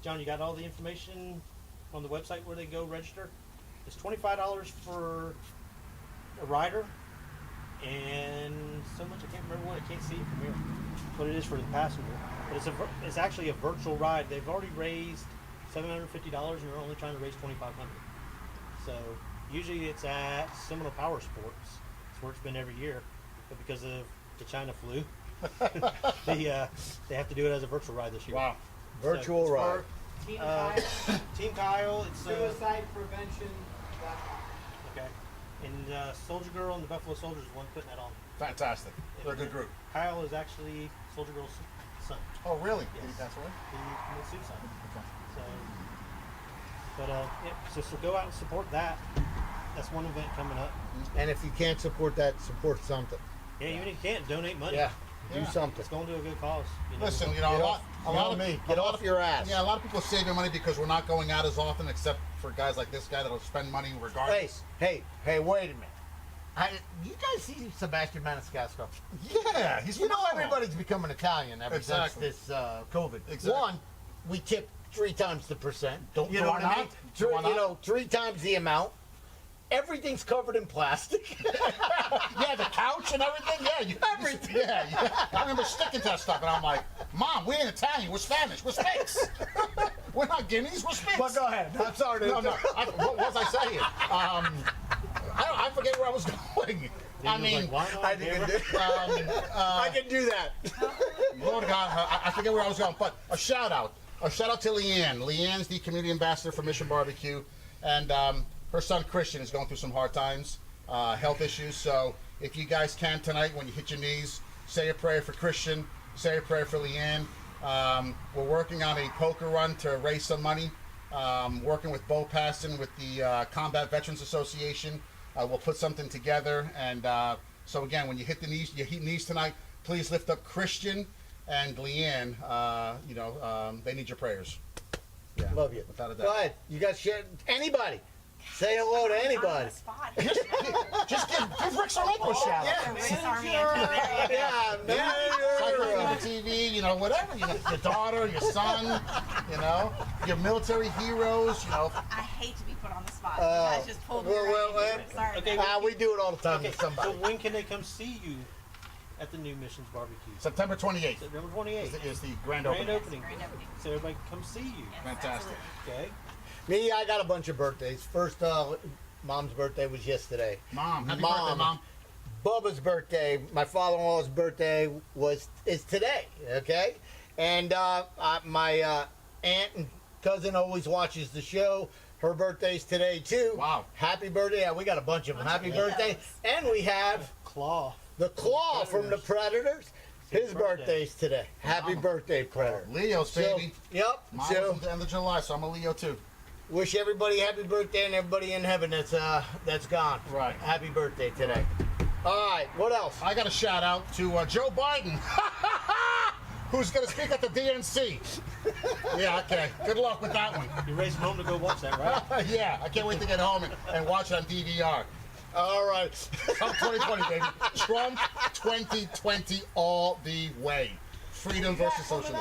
John, you got all the information on the website where they go register? It's $25 for a rider, and so much I can't remember what. I can't see it from here. What it is for the passenger, but it's actually a virtual ride. They've already raised $750, and they're only trying to raise $2,500. So usually it's at Seminole Power Sports. It's where it's been every year, but because of the China flu, they have to do it as a virtual ride this year. Wow, virtual ride. Team Kyle, it's SuicidePrevention.com. Okay. And Soldier Girl and the Buffalo Soldiers is one putting that on. Fantastic. They're a good group. Kyle is actually Soldier Girl's son. Oh, really? Yes. Did he pass away? He committed suicide. Okay. So go out and support that. That's one event coming up. And if you can't support that, support something. Yeah, even if you can't, donate money. Yeah. Do something. It's going to a good cause. Listen, Get off your ass. Yeah, a lot of people save their money because we're not going out as often, except for guys like this guy that'll spend money regardless. Hey, wait a minute. You guys see Sebastian Maniscalco? Yeah, he's everybody's becoming Italian ever since this COVID. Exactly. One, we tip 3 times the percent. You Do know I what I mean? not? 3 times the amount. Everything's covered in plastic. Yeah, the couch and everything. Yeah, everything. Yeah. I remember sticking to that stuff, and I'm like, Mom, we ain't Italian. We're Spanish. We're Sphinx. We're not guineas. We're Sphinx. But go ahead. I'm sorry. No. What was I saying? I forget where I was going. I mean, I can do that. Lord God, I forget where I was going. But a shout out to Leanne. Leanne's the community ambassador for Mission Barbecue, and her son Christian is going through some hard times, health issues. So if you guys can tonight, when you hit your knees, say a prayer for Christian, say a prayer for Leanne. We're working on a poker run to raise some money. Working with Bo Paston with the Combat Veterans Association. We'll put something together. And so again, when you hit knees tonight, please lift up Christian and Leanne. They need your prayers. Yeah, love you. Without a doubt. Go ahead. You got shit. Anybody. Say hello to anybody. Just give Rick Sarenko a shout out. Yeah, CycleFeverTV, whatever. Your daughter, your son, your military heroes, I hate to be put on the spot. You guys just pulled me right into it. Sorry. We do it all the time with somebody. So when can they come see you at the new Missions Barbecue? September 28th. September 28th is the grand opening. Grand opening. So everybody come see you. Yes, fantastic. Okay. Me, I got a bunch of birthdays. First, Mom's birthday was yesterday. Mom, happy birthday, Mom. Bubba's birthday, my father-in-law's birthday is today, okay? And my aunt and cousin always watches the show. Her birthday's today, too. Wow. Happy birthday. Yeah, we got a bunch of them. Happy birthday. And we have the Claw from the Predators. His birthday's today. Happy birthday, Predator. Leo's, baby. Yep. Mine was at the end of July, so I'm a Leo, too. Wish everybody happy birthday and everybody in heaven that's gone. Right. Happy birthday today. All right, what else? I got a shout out to Joe Biden, who's going to speak at the DNC. Yeah, okay. Good luck with that one. You're racing home to go watch that, right? Yeah, I can't wait to get home and watch it on DVR. All right. Trump 2020, baby. Trump 2020 all the way. Freedom versus socialism.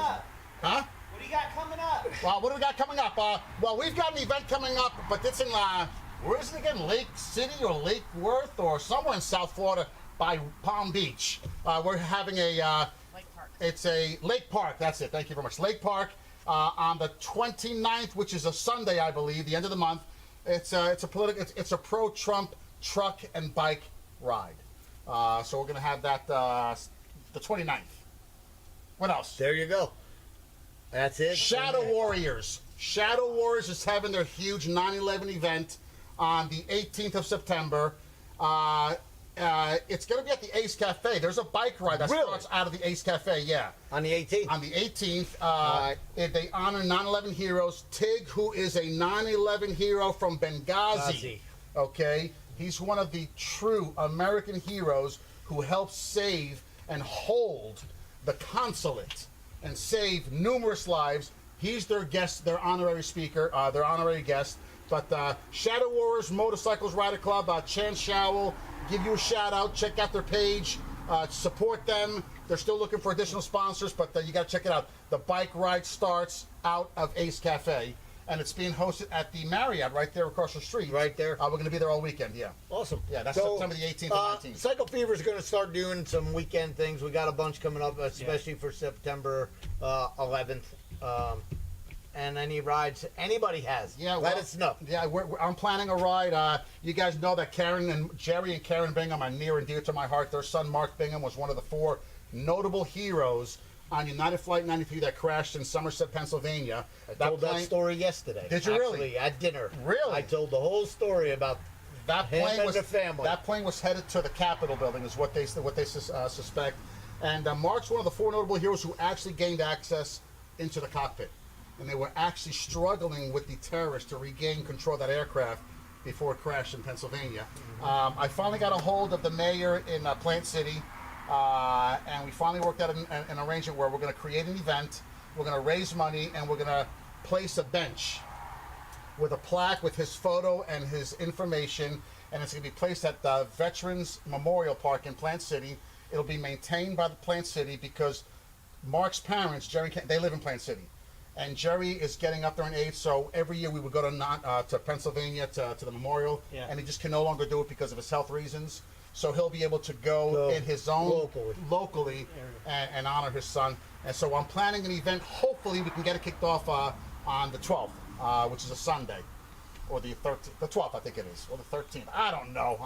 Huh? What do you got coming up? Well, what do we got coming up? Well, we've got an event coming up, but it's in, where is it again? Lake City or Lake Worth or somewhere in South Florida by Palm Beach. We're having a, Lake Park. it's a Lake Park, that's it, thank you very much. Lake Park on the 29th, which is a Sunday, I believe, the end of the month. It's a pro-Trump truck and bike ride. So we're going to have that the 29th. What else? There you go. That's it. Shadow Warriors. Shadow Warriors is having their huge 9/11 event on the 18th of September. It's going to be at the Ace Cafe. There's a bike ride that starts out of the Ace Cafe, yeah. On the 18th? On the 18th. They honor 9/11 heroes. Tig, who is a 9/11 hero from Benghazi. Okay? He's one of the true American heroes who helped save and hold the consulate and save numerous lives. He's their guest, their honorary speaker, their honorary guest. But Shadow Warriors Motorcycles Rider Club, Chance Showell, give you a shout out. Check out their page. Support them. They're still looking for additional sponsors, but you got to check it out. The bike ride starts out of Ace Cafe, and it's being hosted at the Marriott right there across the street. Right there. We're going to be there all weekend, yeah. Awesome. Yeah, that's September the 18th and 19th. Cycle Fever is going to start doing some weekend things. We got a bunch coming up, especially for September 11th. And any rides anybody has, let us know. Yeah, I'm planning a ride. You guys know that Jerry and Karen Bingham are near and dear to my heart. Their son, Mark Bingham, was one of the 4 notable heroes on United Flight 93 that crashed in Somerset, Pennsylvania. I told that story yesterday. Did you actually, really? At dinner. Really? I told the whole story about him and the family. That plane was headed to the Capitol building, is what they suspect. And Mark's one of the 4 notable heroes who actually gained access into the cockpit. And they were actually struggling with the terrorists to regain control of that aircraft before it crashed in Pennsylvania. I finally got a hold of the mayor in Plant City, and we finally worked out an arrangement where we're going to create an event, we're going to raise money, and we're going to place a bench with a plaque with his photo and his information, and it's going to be placed at the Veterans Memorial Park in Plant City. It'll be maintained by the Plant City because Mark's parents, Jerry, they live in Plant City. And Jerry is getting up there in age, so every year we would go to Pennsylvania to the memorial, and he just can no longer do it because of his health reasons. So he'll be able to go in his own locally and honor his son. And so I'm planning an event. Hopefully we can get it kicked off on the 12th, which is a Sunday, or the 13th, the 12th I think it is, or the 13th. I don't know.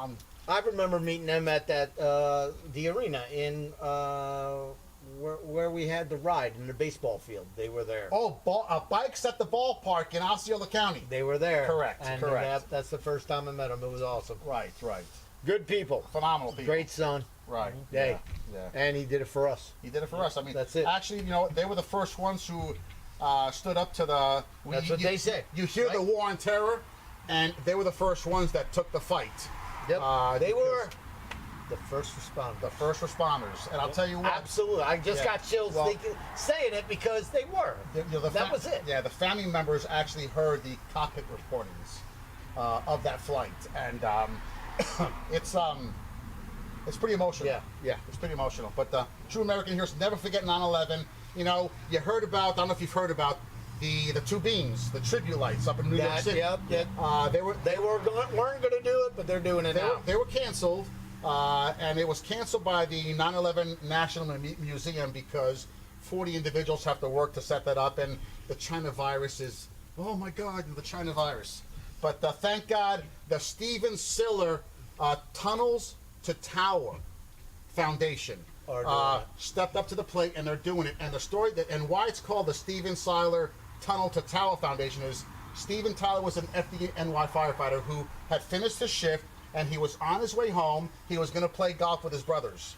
I remember meeting them at that the arena in. Where we had the ride in the baseball field. They were there. Oh, bikes at the ballpark in Osceola County. They were there. Correct, and correct. That's the first time I met them. It was awesome. Right. Good people. Phenomenal people. Great son. Right. Hey. Yeah. And he did it for us. He did it for us. I mean, that's it. Actually, they were the first ones who stood up to the... That's what they say. You hear the war on terror, and they were the first ones that took the fight. Yep. They were... The first responders. The first responders. And I'll tell you what. Absolutely. I just got chills saying it because they were. That was it. Yeah, the family members actually heard the cockpit recordings of that flight. And it's pretty emotional. Yeah. It's pretty emotional. But true American heroes, never forget 9/11. You heard about, I don't know if you've heard about the 2 beams, the tribute lights up in New York City. Yep. They weren't going to do it, but they're doing it now. They were canceled. And it was canceled by the 9/11 National Museum because 40 individuals have to work to set that up, and the China virus is, oh my God, the China virus. But thank God, the Steven Siller Tunnels to Tower Foundation stepped up to the plate, and they're doing it. And the story and why it's called the Steven Siller Tunnel to Tower Foundation is Steven Tyler was an FDNY firefighter who had finished his shift, and he was on his way home. He was going to play golf with his brothers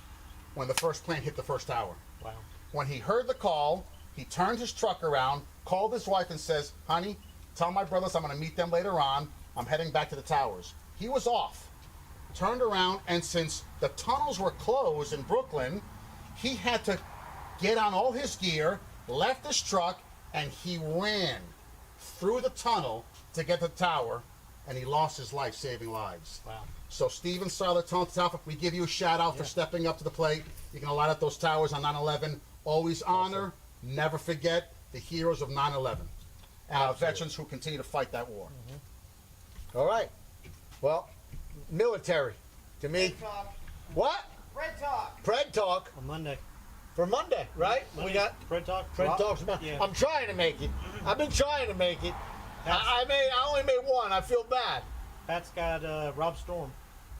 when the first plane hit the first tower. Wow. When he heard the call, he turned his truck around, called his wife and says, honey, tell my brothers I'm going to meet them later on. I'm heading back to the towers. He was off, turned around, and since the tunnels were closed in Brooklyn, he had to get on all his gear, left his truck, and he ran through the tunnel to get to the tower and he lost his life saving lives. Wow. So Stephen Tuff, we give you a shout out for stepping up to the plate. You can light up those towers on 9/11. Always honor, never forget the heroes of 9/11. And our veterans who continue to fight that war. All right. Well, military. To me. What? Red Talk. Pred Talk. On Monday. For Monday, right? Monday, We got Pred Talk. Pred Talks. Yeah. I'm trying to make it. I've been trying to make it. I only made one. I feel bad. Pat's got Rob Storm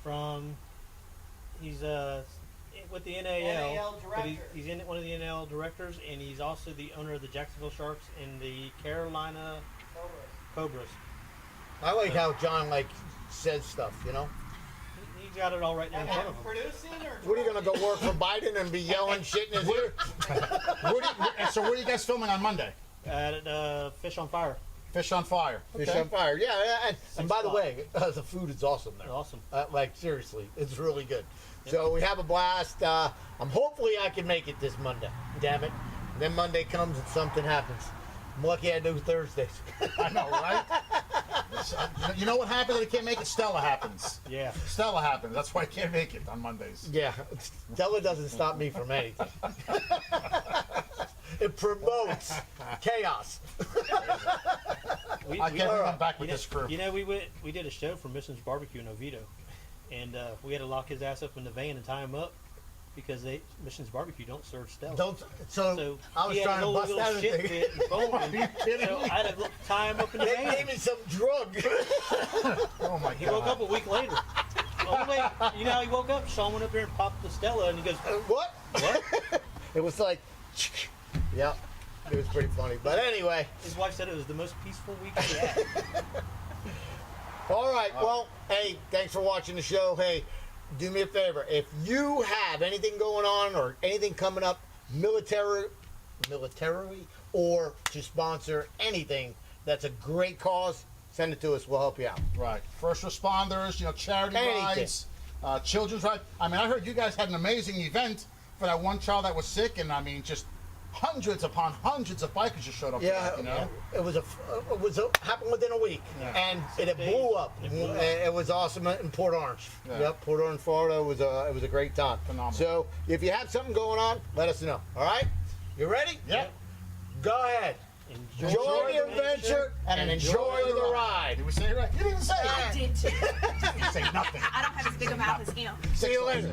from. He's with the NAL. NAL but director. he's in one of the NAL directors, and he's also the owner of the Jacksonville Sharks and the Carolina Cobras. I like how John says stuff. You know. He's got it all right there in front of him. Producing or What are you gonna go work for Biden and be yelling shit in his ear? So where are you guys filming on Monday? At Fish on Fire. Fish on Fire. Fish on Fire. Yeah. And by the way, the food is awesome there. Awesome. Seriously, it's really good. So we have a blast. Hopefully I can make it this Monday. Damn it. Then Monday comes and something happens. I'm lucky I do Thursdays. I know, right? You know what happens if I can't make it? Stella happens. Yeah. Stella happens. That's why I can't make it on Mondays. Yeah, Stella doesn't stop me from anything. It promotes chaos. I can't believe I'm back with this crew. You know, we did a show for Missions Barbecue in Oviedo, and we had to lock his ass up in the van and tie him up because Missions Barbecue don't serve Stella. So I was he had trying a to little bust that shit thing. fit and foamed Are you kidding so me? I had to tie him up in the They van. gave me some drug. Oh my God. He woke up a week later. You know how he woke up? Shawn went up there and popped the Stella, and he goes, What? "What?" It was like, yeah, it was pretty funny. But anyway. His wife said it was the most peaceful week he had. All right. Well, hey, thanks for watching the show. Hey, do me a favor. If you have anything going on or anything coming up, militarily, or to sponsor anything that's a great cause, send it to us. We'll help you out. Right. First responders, charity Anything. rides, children's rides. I mean, I heard you guys had an amazing event for that one child that was sick, and I mean, just hundreds upon hundreds of bikers just showed up. Yeah, for that, it was happened within a week, and it blew up. It was awesome in Port Orange. Yeah. Yep, Port Orange, Florida. It was a great time. Phenomenal. So if you have something going on, let us know. All right, you ready? Yep. Go ahead. Enjoy the adventure and enjoy the ride. Did we say it right? You didn't even say it. I did too. You didn't say nothing. I don't have as big a mouth as him. See you later.